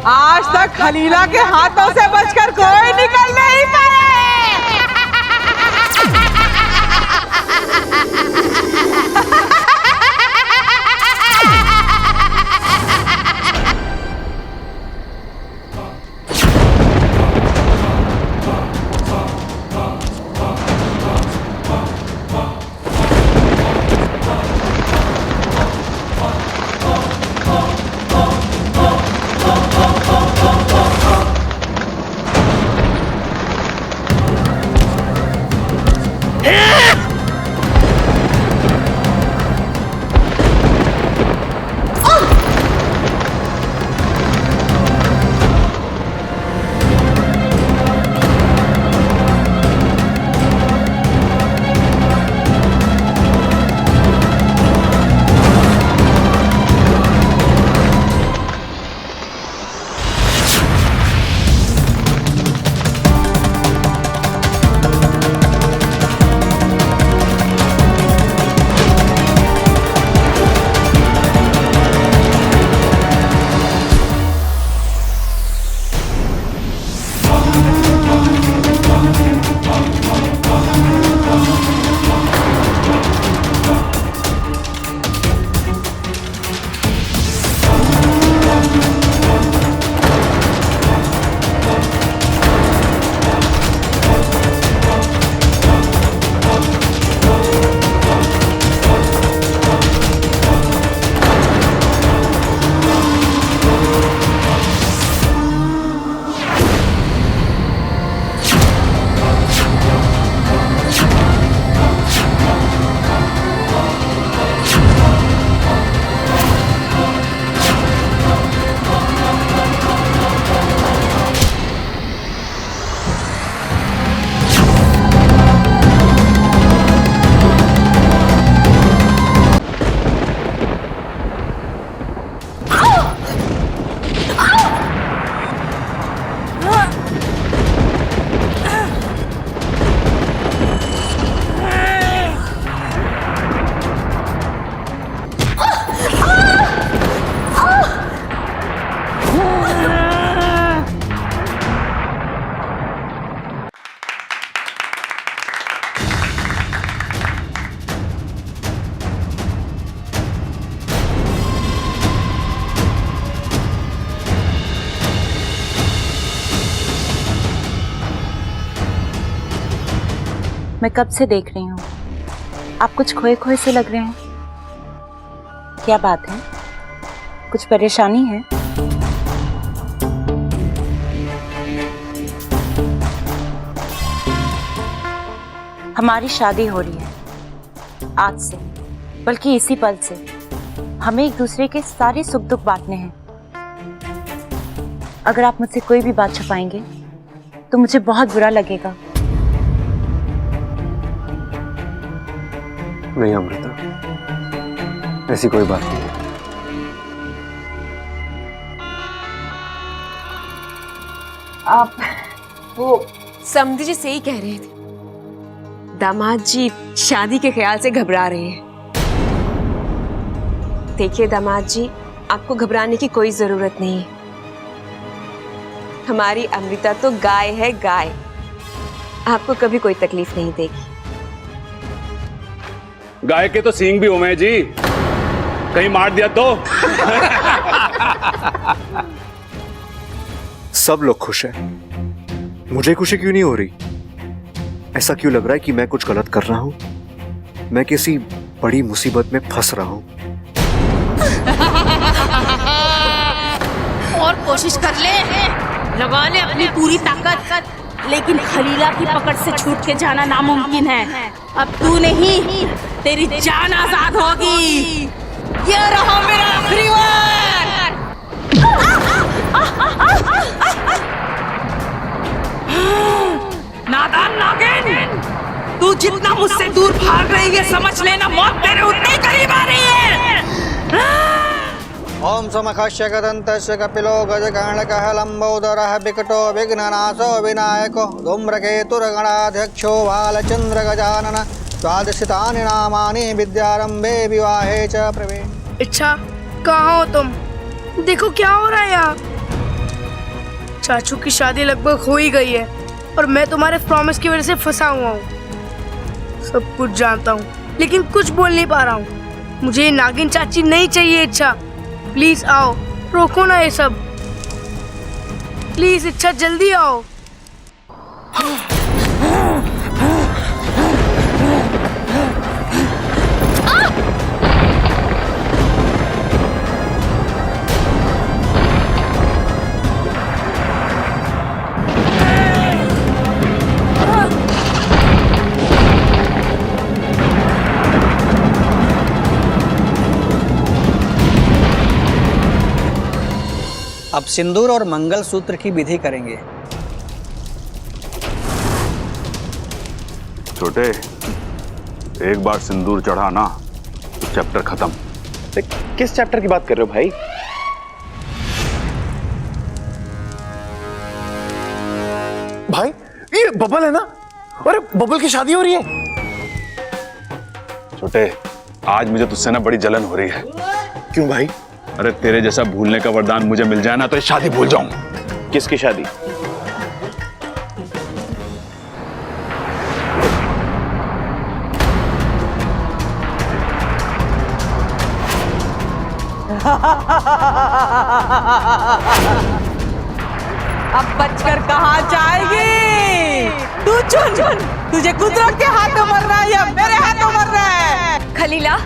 आज तक खलीला के हाथों से बचकर कोई निकल नहीं पाए। मैं कब से देख रही हूँ, आप कुछ खोए खोए से लग रहे हैं। क्या बात है, कुछ परेशानी है? हमारी शादी हो रही है आज से, बल्कि इसी पल से। हमें एक दूसरे के सारे सुख दुख बांटने हैं। अगर आप मुझसे कोई भी बात छुपाएंगे तो मुझे बहुत बुरा लगेगा। नहीं अमृता, ऐसी कोई बात नहीं है। आप वो समधी जी सही कह रहे थे, दामाद जी शादी के ख्याल से घबरा रहे हैं। देखिए दामाद जी, आपको घबराने की कोई जरूरत नहीं है। हमारी अमृता तो गाय है, गाय। आपको कभी कोई तकलीफ नहीं देगी। गाय के तो सींग भी उमे जी, कहीं मार दिया तो। सब लोग खुश हैं, मुझे खुशी क्यों नहीं हो रही? ऐसा क्यों लग रहा है कि मैं कुछ गलत कर रहा हूं? मैं किसी बड़ी मुसीबत में फंस रहा हूं। और कोशिश कर ले, लगा ले अपनी पूरी ताकत, लेकिन खलीला की पकड़ से छूट के जाना नामुमकिन है। अब तू नहीं, तेरी जान आजाद होगी। ये रहा मेरा आखिरी वार। नादान नागिन, तू जितना मुझसे दूर भाग रही है, समझ लेना मौत तेरे उतने करीब आ रही है। ओम समखस्य गदन्तस्य कपिलो गजगणकः लम्बोदरः विकटो विघ्ननाशो विनायको धूम्रकेतुर्गणाध्यक्षो बालचन्द्र गजानन द्वादशतानि नामानि विद्यारंभे विवाहे च प्रवीण। अच्छा, कहाँ हो तुम? देखो क्या हो रहा है यहाँ। चाचू की शादी लगभग हो ही गई है और मैं तुम्हारे प्रॉमिस की वजह से फंसा हुआ हूँ। सब कुछ जानता हूँ, लेकिन कुछ बोल नहीं पा रहा हूँ। मुझे ये नागिन चाची नहीं चाहिए। इच्छा, प्लीज आओ, रोको ना ये सब। प्लीज इच्छा, जल्दी आओ। अब सिंदूर और मंगल सूत्र की विधि करेंगे। छोटे, एक बार सिंदूर चढ़ा ना तो चैप्टर खत्म। किस चैप्टर की बात कर रहे हो भाई? भाई ये बबल है ना? अरे बबल की शादी हो रही है। छोटे, आज मुझे तुझसे ना बड़ी जलन हो रही है। क्यों भाई? अरे तेरे जैसा भूलने का वरदान मुझे मिल जाए ना तो ये शादी भूल जाऊं। किसकी शादी? अब बचकर कहाँ जाएगी? तू चुन, तुझे कुदरत के हाथों मरना है या मेरे हाथों मरना है? खलीला,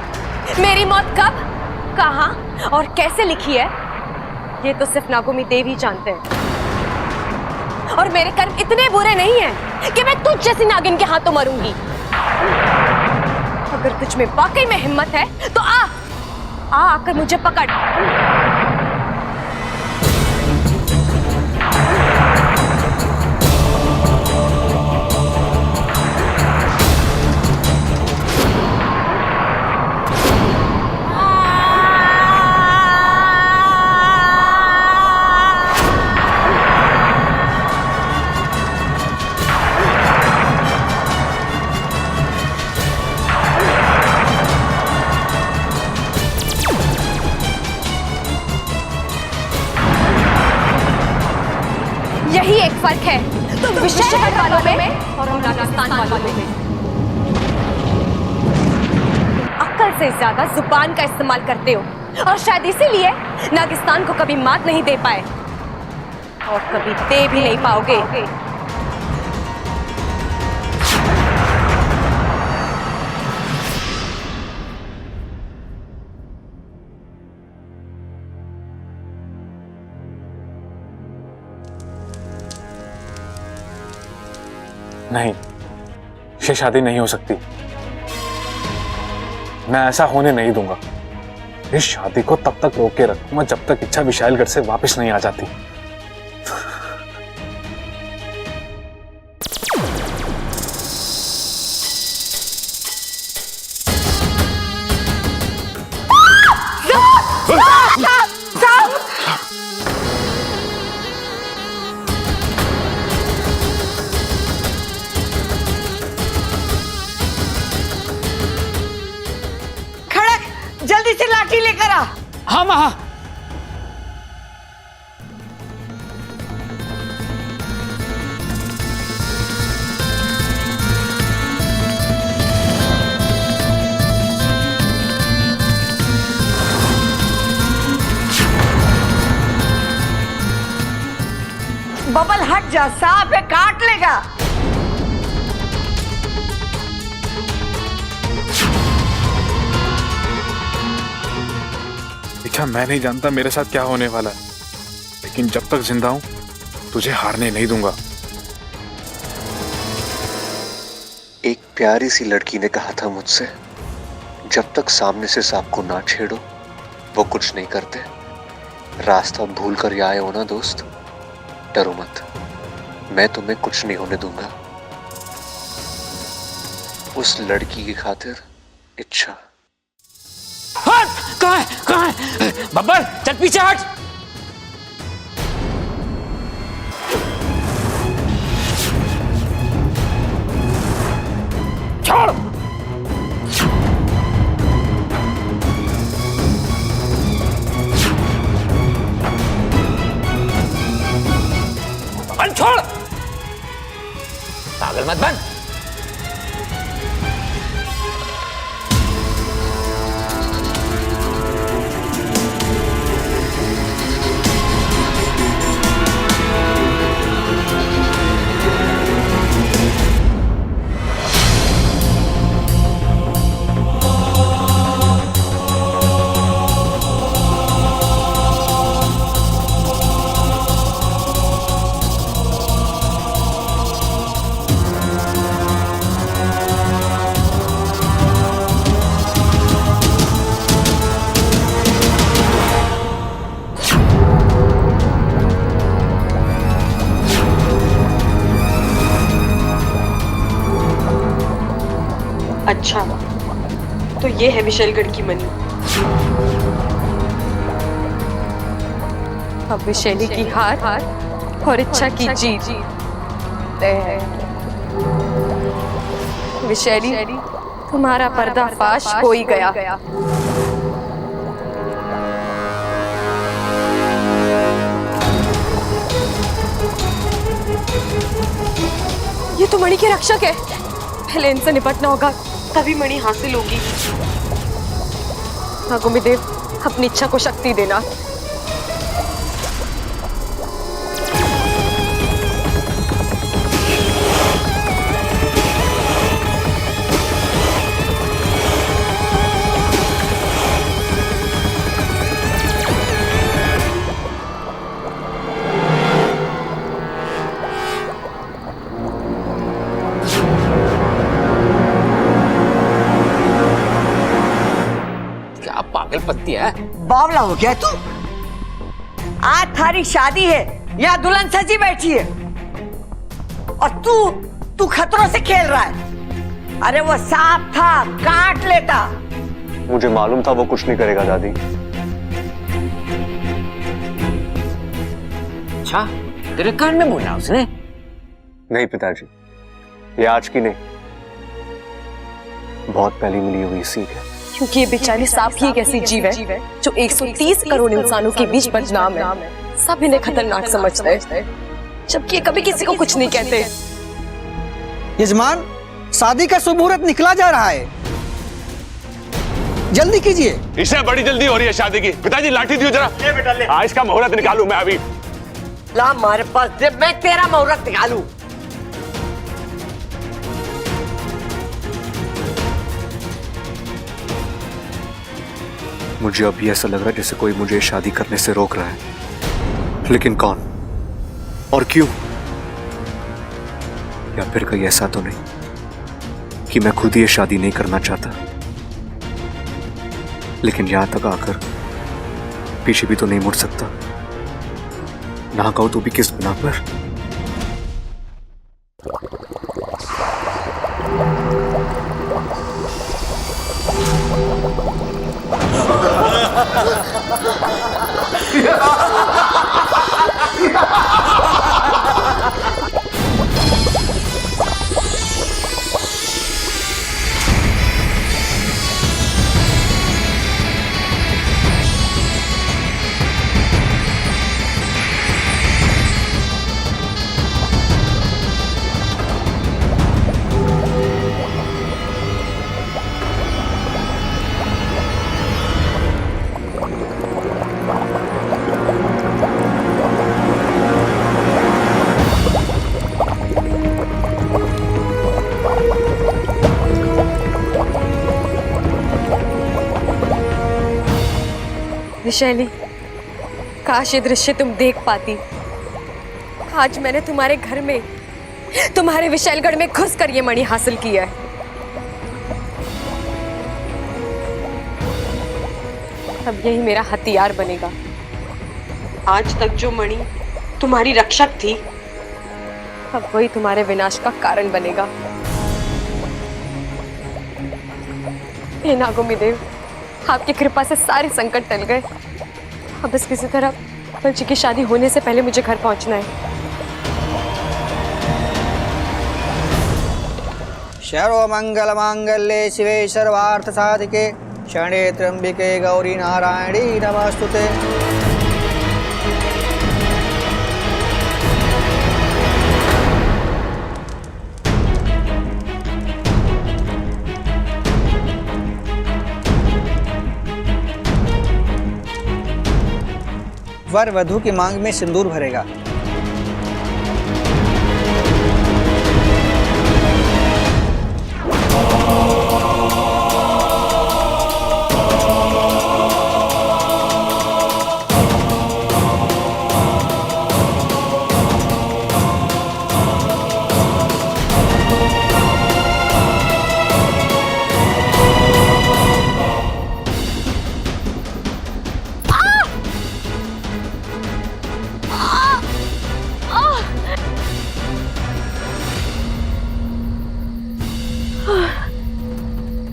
मेरी मौत कब, कहाँ और कैसे लिखी है, ये तो सिर्फ नागोमी देव ही जानते हैं। और मेरे कर्म इतने बुरे नहीं हैं कि मैं तुझ जैसी नागिन के हाथों मरूंगी। अगर तुझ में वाकई में हिम्मत है तो आकर मुझे पकड़। यही एक फर्क है तुम विशेषगढ़ वालों में और हम राजस्थान वालों में। अक्ल से ज्यादा जुबान का इस्तेमाल करते हो और शायद इसीलिए नागिस्तान को कभी मात नहीं दे पाए और कभी दे भी नहीं पाओगे। नहीं, ये शादी नहीं हो सकती। मैं ऐसा होने नहीं दूंगा। इस शादी को तब तक रोक के रखूंगा जब तक इच्छा विशालगढ़ से वापस नहीं आ जाती। जल्दी से लाठी लेकर आ। हाँ माँ। बबल हट जा, सांप है, काट लेगा। देखा, मैं नहीं जानता मेरे साथ क्या होने वाला है, लेकिन जब तक जिंदा हूं तुझे हारने नहीं दूंगा। एक प्यारी सी लड़की ने कहा था मुझसे, जब तक सामने से सांप को ना छेड़ो वो कुछ नहीं करते। रास्ता भूल कर आए हो ना दोस्त, डरो मत, मैं तुम्हें कुछ नहीं होने दूंगा। उस लड़की की खातिर इच्छा। कहाँ है? कहाँ है? बब्बर चल पीछे हट। छोड़। बब्बर छोड़, पागल मत बन। अच्छा, तो ये है विशालगढ़ की मनी। अब विशैली की हार और इच्छा की जीत तय है। विशैली, तुम्हारा पर्दाफाश हो ही गया। ये तो मणि के रक्षक है, पहले इनसे निपटना होगा, तभी मणि हासिल होगी। नागोमीदेव, अपनी इच्छा को शक्ति देना। पत्ती है। बावला हो गया तू? आज थारी शादी है, यहाँ दुल्हन सजी बैठी है और तू खतरों से खेल रहा है। अरे वो सांप था, काट लेता। मुझे मालूम था वो कुछ नहीं करेगा दादी। अच्छा, तेरे कान में बोला उसने? नहीं पिताजी, ये आज की नहीं, बहुत पहले मिली हुई सीख है। क्योंकि ये बेचारी सांप ही एक ऐसी जीव है जो 130 करोड़ इंसानों के बीच बदनाम है। सब इन्हें खतरनाक समझते हैं, जबकि ये कभी किसी को कुछ नहीं कहते। यजमान, शादी का शुभ मुहूर्त निकला जा रहा है, जल्दी कीजिए। इसे बड़ी जल्दी हो रही है शादी की। पिताजी लाठी दियो जरा, ये बेटा ले। आज का मुहूर्त निकालूं मैं अभी। ला हमारे पास दे, मैं तेरा मुहूर्त निकालूं। मुझे अभी ऐसा लग रहा है जैसे कोई मुझे शादी करने से रोक रहा है, लेकिन कौन और क्यों? या फिर कहीं ऐसा तो नहीं कि मैं खुद ये शादी नहीं करना चाहता, लेकिन यहां तक आकर पीछे भी तो नहीं मुड़ सकता, ना कहूं तो भी किस गुनाह पर। विशैली, काश ये दृश्य तुम देख पाती। आज मैंने तुम्हारे घर में, तुम्हारे विशैलगढ़ में घुसकर ये मणि हासिल किया है। अब यही मेरा हथियार बनेगा। आज तक जो मणि तुम्हारी रक्षक थी, अब वही तुम्हारे विनाश का कारण बनेगा। हे नागोमी देव, आपकी कृपा से सारे संकट टल गए। अब बस किसी तरह पल जी की शादी होने से पहले मुझे घर पहुंचना है। सर्वमंगल मांगल्ये शिवे सर्वार्थ साधिके शरणे त्र्यंबिके गौरी नारायणी नमस्तुते। वर वधु की मांग में सिंदूर भरेगा।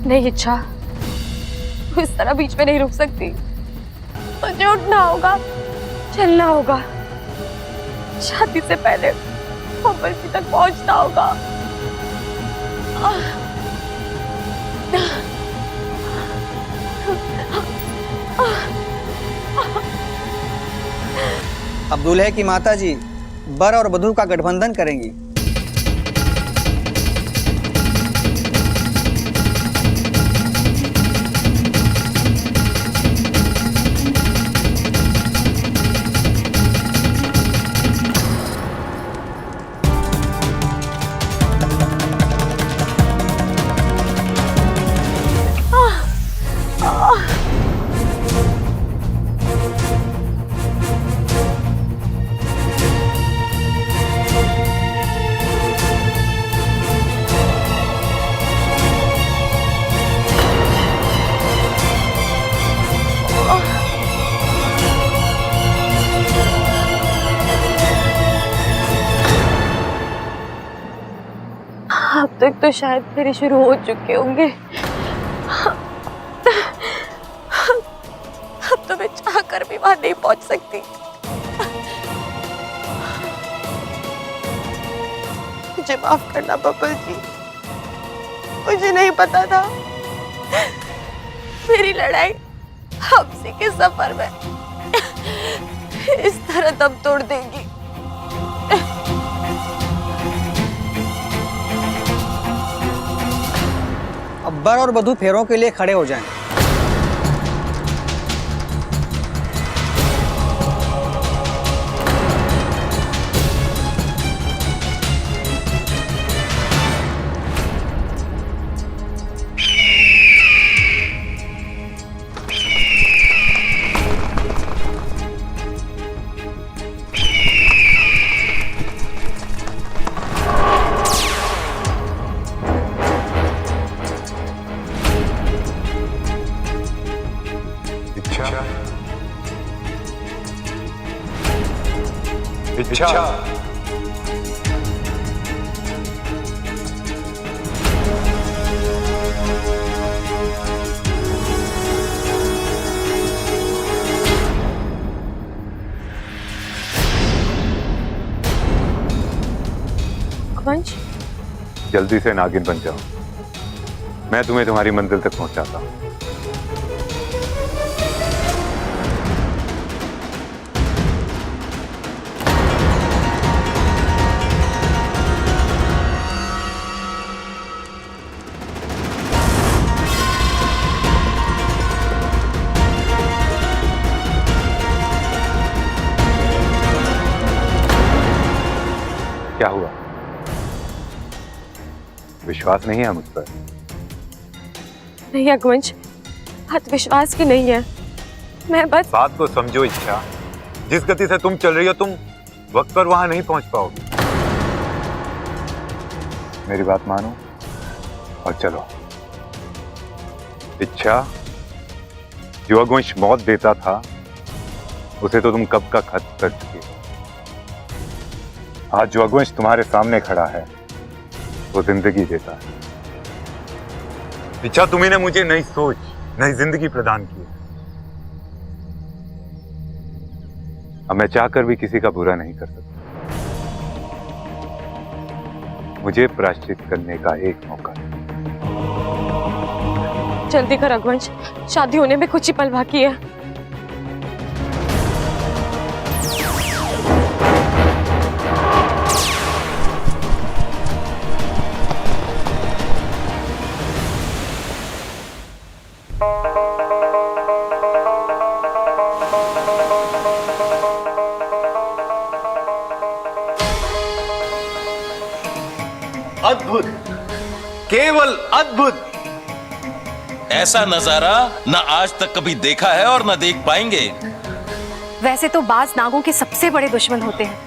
नहीं इच्छा, इस तरह बीच में नहीं रुक सकती। मुझे उठना होगा, चलना होगा, शादी से पहले बल्कि तक पहुंचना होगा। अब दूल्हे की माता जी वर और वधु का गठबंधन करेंगी। अब तक तो शायद फेरे शुरू हो चुके होंगे। अब तो मैं चाह कर भी वहां नहीं पहुंच सकती। मुझे माफ करना बब्बल जी, मुझे नहीं पता था मेरी लड़ाई हमसे के सफर में इस तरह दम तोड़ देगी। अब वर और वधु फेरों के लिए खड़े हो जाएं। इच्छा वंश, जल्दी से नागिन बन जाओ, मैं तुम्हें तुम्हारी मंजिल तक पहुंचाता हूं। क्या हुआ? विश्वास नहीं है मुझ पर? नहीं अगवंश, बात विश्वास की नहीं है। मैं बस बात को समझो इच्छा, जिस गति से तुम चल रही हो तुम वक्त पर वहां नहीं पहुंच पाओगी। मेरी बात मानो और चलो। इच्छा, जो अगवंश मौत देता था उसे तो तुम कब का खत्म कर चुकी हो। आज जो अगवंश तुम्हारे सामने खड़ा है वो जिंदगी देता है। इच्छा, तुम्ही ने मुझे नई सोच, नई जिंदगी प्रदान की है। अब मैं चाहकर भी किसी का बुरा नहीं कर सकता। मुझे प्रायश्चित करने का एक मौका है। जल्दी कर रघुवंश, शादी होने में कुछ ही पल बाकी है। अद्भुत, केवल अद्भुत। ऐसा नजारा न आज तक कभी देखा है और न देख पाएंगे। वैसे तो बाज नागों के सबसे बड़े दुश्मन होते हैं,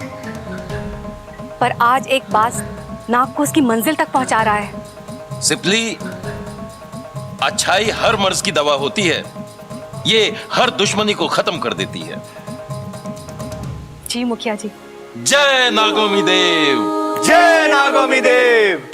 पर आज एक बाज नाग को उसकी मंजिल तक पहुंचा रहा है। सिपली, अच्छाई हर मर्ज की दवा होती है। ये हर दुश्मनी को खत्म कर देती है। जी मुखिया जी। जय नागोमी देव, जय नागोमी देव।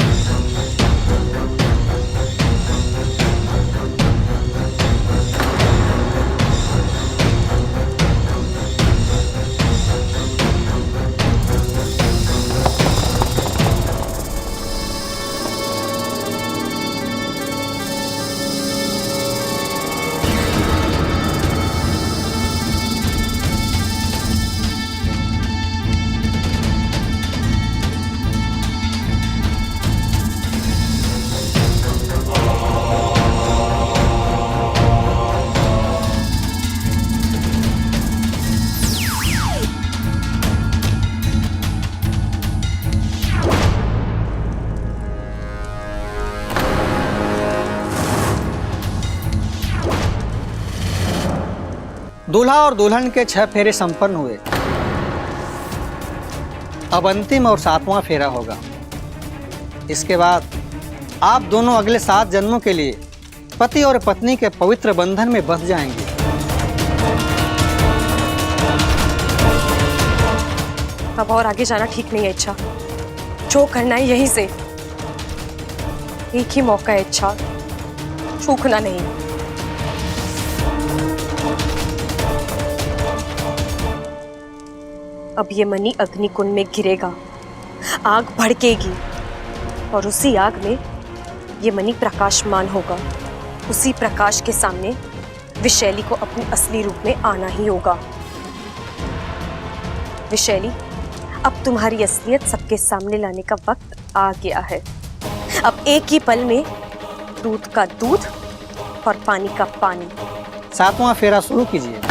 दूल्हा और दुल्हन के 6 फेरे संपन्न हुए। अब अंतिम और 7वां फेरा होगा। इसके बाद आप दोनों अगले 7 जन्मों के लिए पति और पत्नी के पवित्र बंधन में बंध जाएंगे। अब और आगे जाना ठीक नहीं है इच्छा। जो करना है यहीं से। एक ही मौका है इच्छा, चूकना नहीं। अब ये मणि अग्निकुंड में गिरेगा, आग भड़केगी और उसी आग में ये मणि प्रकाशमान होगा। उसी प्रकाश के सामने विशैली को अपने असली रूप में आना ही होगा। विशैली, अब तुम्हारी असलियत सबके सामने लाने का वक्त आ गया है। अब एक ही पल में दूध का दूध और पानी का पानी। 7वां फेरा शुरू कीजिए।